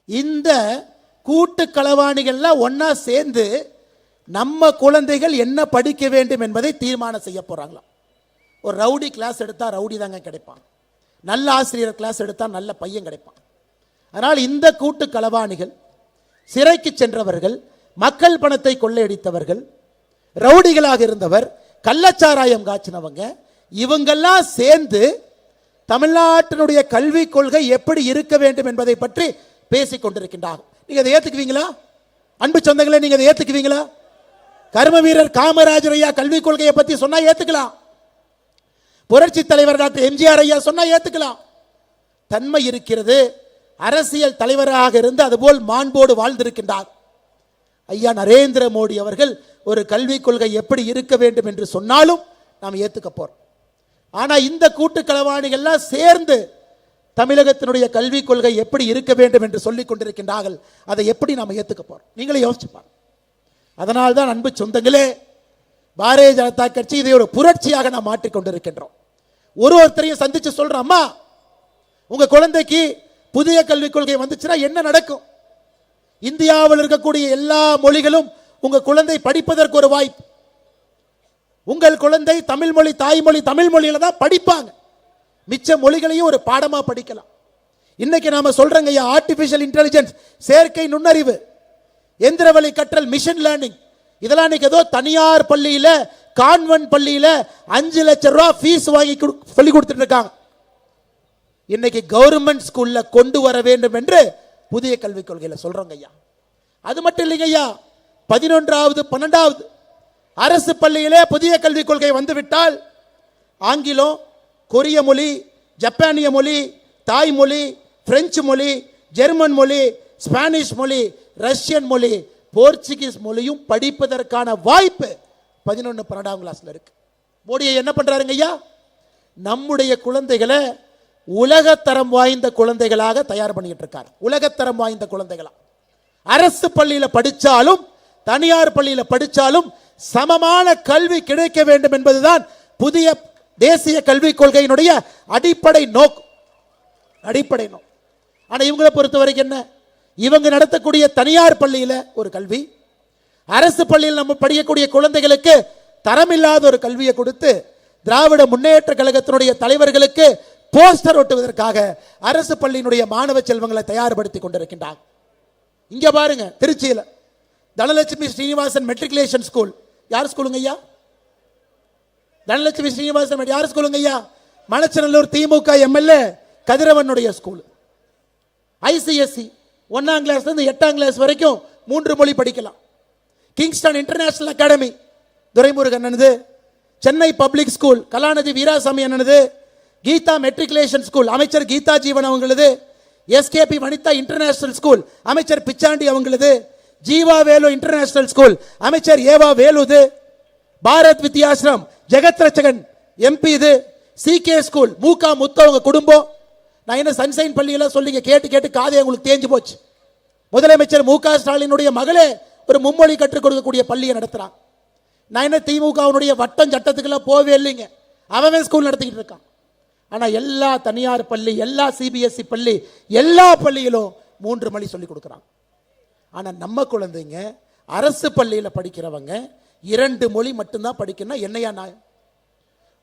இந்த கூட்டு களவாணிகள்லாம் ஒன்னா சேர்ந்து நம்ம குழந்தைகள் என்ன படிக்க வேண்டும் என்பதை தீர்மானம் செய்ய போறாங்களாம். ஒரு ரவுடி கிளாஸ் எடுத்தா ரவுடி தாங்க கிடைப்பான், நல்ல ஆசிரியர் கிளாஸ் எடுத்தா நல்ல பையன் கிடைப்பான். அதனால் இந்த கூட்டு களவாணிகள், சிறைக்கு சென்றவர்கள், மக்கள் பணத்தை கொள்ளையடித்தவர்கள், ரவுடிகளாக இருந்தவர், கள்ளச்சாராயம் காய்ச்சினவங்க, இவங்கெல்லாம் சேர்ந்து தமிழ்நாட்டினுடைய கல்விக் கொள்கை எப்படி இருக்க வேண்டும் என்பதை பற்றி பேசிக் கொண்டிருக்கின்றார்கள். நீங்க அதை ஏத்துக்குவீங்களா? அன்பு சொந்தங்களே, நீங்க அதை ஏத்துக்குவீங்களா? கர்ம வீரர் காமராஜர் ஐயா கல்விக் கொள்கையை பத்தி சொன்னா ஏத்துக்கலாம், புரட்சி தலைவர் டாக்டர் எம்ஜிஆர் ஐயா சொன்னா ஏத்துக்கலாம். தன்மை இருக்கிறது. அரசியல் தலைவராக இருந்து அதுபோல் மாண்போடு வாழ்ந்திருக்கின்றார் ஐயா நரேந்திர மோடி அவர்கள். ஒரு கல்விக் கொள்கை எப்படி இருக்க வேண்டும் என்று சொன்னாலும் நாம் ஏத்துக்க போறோம். ஆனா இந்த கூட்டு களவாணிகள்லாம் சேர்ந்து தமிழகத்தினுடைய கல்விக் கொள்கை எப்படி இருக்க வேண்டும் என்று சொல்லிக் கொண்டிருக்கின்றார்கள். அதை எப்படி நாம் ஏத்துக்க போறோம்? நீங்களே யோசிச்சு பாருங்க. அதனால்தான் அன்பு சொந்தங்களே, பாரதிய ஜனதா கட்சி இதை ஒரு புரட்சியாக நாம் மாற்றிக்கொண்டிருக்கின்றோம். ஒருத்தரையும் சந்திச்சு சொல்றோம், அம்மா உங்க குழந்தைக்கு புதிய கல்விக் கொள்கை வந்துச்சுன்னா என்ன நடக்கும்? இந்தியாவில் இருக்கக்கூடிய எல்லா மொழிகளும் உங்க குழந்தை படிப்பதற்கு ஒரு வாய்ப்பு. உங்கள் குழந்தை தமிழ் மொழி தாய்மொழி தமிழ் மொழியில தான் படிப்பாங்க. மிச்ச மொழிகளையும் ஒரு பாடமா படிக்கலாம். இன்னைக்கு நாம சொல்றோங்க ஐயா, ஆர்டிபிஷியல் இன்டெலிஜென்ஸ், செயற்கை நுண்ணறிவு, எந்திர வழி கற்றல், மிஷின் லேர்னிங், இதெல்லாம் இன்னைக்கு ஏதோ தனியார் பள்ளியில, கான்வென்ட் பள்ளியில 5 லட்சம் ரூபாய் ஃபீஸ் வாங்கி சொல்லி கொடுத்துட்டு இருக்காங்க. இன்னைக்கு கவர்மெண்ட் ஸ்கூல்ல கொண்டு வர வேண்டும் என்று புதிய கல்விக் கொள்கையில சொல்றோங்க ஐயா. அது மட்டும் இல்லைங்க ஐயா, 11வது 12வது அரசு பள்ளியிலே புதிய கல்விக் கொள்கை வந்துவிட்டால் ஆங்கிலம், கொரிய மொழி, ஜப்பானிய மொழி, தாய்மொழி, பிரெஞ்சு மொழி, ஜெர்மன் மொழி, ஸ்பானிஷ் மொழி, ரஷ்யன் மொழி, போர்ச்சுகீஸ் மொழியும் படிப்பதற்கான வாய்ப்பு 11, 12ஆம் கிளாஸ்ல இருக்கு. மோடியை என்ன பண்றாருங்க ஐயா? நம்முடைய குழந்தைகளை உலகத்தரம் வாய்ந்த குழந்தைகளாக தயார் பண்ணிட்டு இருக்காரு. உலகத்தரம் வாய்ந்த குழந்தைகளா. அரசு பள்ளியில படிச்சாலும் தனியார் பள்ளியில படிச்சாலும் சமமான கல்வி கிடைக்க வேண்டும் என்பதுதான் புதிய தேசிய கல்விக் கொள்கையினுடைய அடிப்படை நோக்கம். அடிப்படை நோக்கம். ஆனா இவங்களை பொறுத்த வரைக்கும் என்ன? இவங்க நடத்தக்கூடிய தனியார் பள்ளியில ஒரு கல்வி, அரசு பள்ளியில் நம்ம படிக்கக்கூடிய குழந்தைகளுக்கு தரமில்லாத ஒரு கல்வியை கொடுத்து திராவிட முன்னேற்ற கழகத்தினுடைய தலைவர்களுக்கு போஸ்டர் ஒட்டுவதற்காக அரசு பள்ளியினுடைய மாணவ செல்வங்களை தயார்படுத்தி கொண்டிருக்கின்றார். இங்க பாருங்க, திருச்சியில தனலட்சுமி ஸ்ரீனிவாசன் மெட்ரிகுலேஷன் ஸ்கூல். யார் ஸ்கூலுங்க ஐயா? தனலட்சுமி ஸ்ரீனிவாசன் யார் ஸ்கூலுங்க ஐயா? மணச்சநல்லூர் திமுக எம்எல்ஏ கதிரவனுடைய ஸ்கூல். ஐசிஎஸ்சி 1ஆம் கிளாஸ்ல இருந்து 8ஆம் கிளாஸ் வரைக்கும் 3 மொழி படிக்கலாம். கிங்ஸ்டன் இன்டர்நேஷனல் அகாடமி துரைமுருகன் அண்ணனது, சென்னை பப்ளிக் ஸ்கூல் கலாநிதி வீராசாமி அண்ணனது, கீதா மெட்ரிகுலேஷன் ஸ்கூல் அமைச்சர் கீதா ஜீவன் அவங்களது, எஸ்கேபி வனிதா இன்டர்நேஷனல் ஸ்கூல் அமைச்சர் பிச்சாண்டி அவங்களது, ஜீவா வேலு இன்டர்நேஷனல் ஸ்கூல் அமைச்சர் ஏவா வேலுது, பாரத் வித்யாசிரம் ஜெகத் ரச்சகன் எம்பி இது, சிகே ஸ்கூல் மூகா முத்தவங்க குடும்பம். நான் என்ன சன்சைன் பள்ளியெல்லாம் சொல்லிங்க கேட்டு கேட்டு காதை உங்களுக்கு தேஞ்சு போச்சு. முதலமைச்சர் முக ஸ்டாலினுடைய மகளே ஒரு மும்மொழி கற்றுக் கொடுக்கக்கூடிய பள்ளியை நடத்துறான். நான் என்ன திமுகவுடைய வட்டம் சட்டத்துக்கெல்லாம் போவே இல்லைங்க, அவன் ஸ்கூல் நடத்திக்கிட்டு இருக்கான். ஆனா எல்லா தனியார் பள்ளி, எல்லா சிபிஎஸ்இ பள்ளி, எல்லா பள்ளியிலும் 3 மொழி சொல்லி கொடுக்குறாங்க. ஆனா நம்ம குழந்தைங்க அரசு பள்ளியில படிக்கிறவங்க 2 மொழி மட்டும்தான் படிக்கணும். என்னையா நான்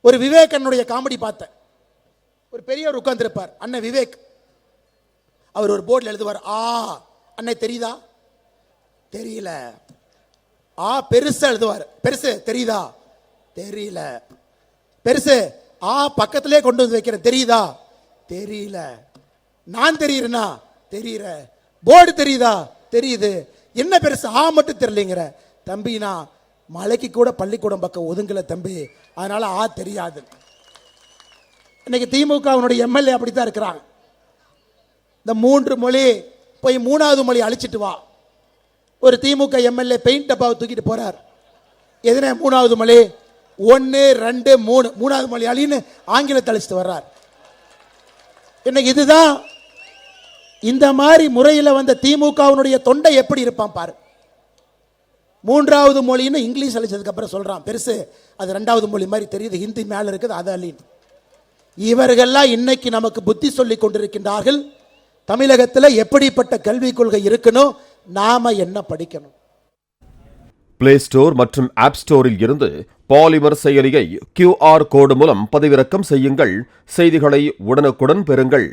ஒரு விவேகனுடைய காமெடி பார்த்தேன். ஒரு பெரியவர் உட்கார்ந்திருப்பார், அண்ணன் விவேக். அவர் ஒரு போர்டில் எழுதுவார், ஆ அண்ணே தெரியுதா? தெரியல. ஆ பெருசா எழுதுவார், பெருசு தெரியுதா? தெரியல. பெருசு ஆ பக்கத்திலே கொண்டு வந்து வைக்கிறேன், தெரியுதா? தெரியல. நான் தெரியுறேனா? தெரியற. போர்டு தெரியுதா? தெரியுது. என்ன பெருசு? ஆ மட்டும் தெரியலங்கிற. தம்பி நான் மலைக்கு கூட பள்ளிக்கூடம் பக்கம் ஒதுங்கல தம்பி, அதனால ஆ தெரியாது. இன்னைக்கு திமுகவுடைய எம்எல்ஏ அப்படித்தான் இருக்கிறாங்க. இந்த 3 மொழி போய் 3வது மொழி அழிச்சிட்டு வா. ஒரு திமுக எம்எல்ஏ பெயிண்ட் டப்பாவை தூக்கிட்டு போறார். எதுனே 3வது மொழி? 1 2 3 3வது மொழி அழின்னு ஆங்கிலத்தை அழிச்சிட்டு வர்றார். இன்னைக்கு இதுதான் இந்த மாதிரி முறையில் வந்த திமுகவுடைய தொண்டை எப்படி இருப்பான் பாரு. 3வது மொழின்னு இங்கிலீஷ் அழிச்சதுக்கு அப்புறம் சொல்றான், பெருசு அது 2வது மொழி மாதிரி தெரியுது, ஹிந்தி மேல இருக்குது, அது அழின்னு. இவர்கள்லாம் இன்னைக்கு நமக்கு புத்தி சொல்லி கொண்டிருக்கின்றார்கள். தமிழகத்தில் எப்படிப்பட்ட கல்விக் கொள்கை இருக்கணும், நாம என்ன படிக்கணும். பிளே ஸ்டோர் மற்றும் ஆப் ஸ்டோரில் இருந்து பாலிமர் செயலியை QR கோடு மூலம் பதிவிறக்கம் செய்யுங்கள். செய்திகளை உடனுக்குடன் பெறுங்கள்.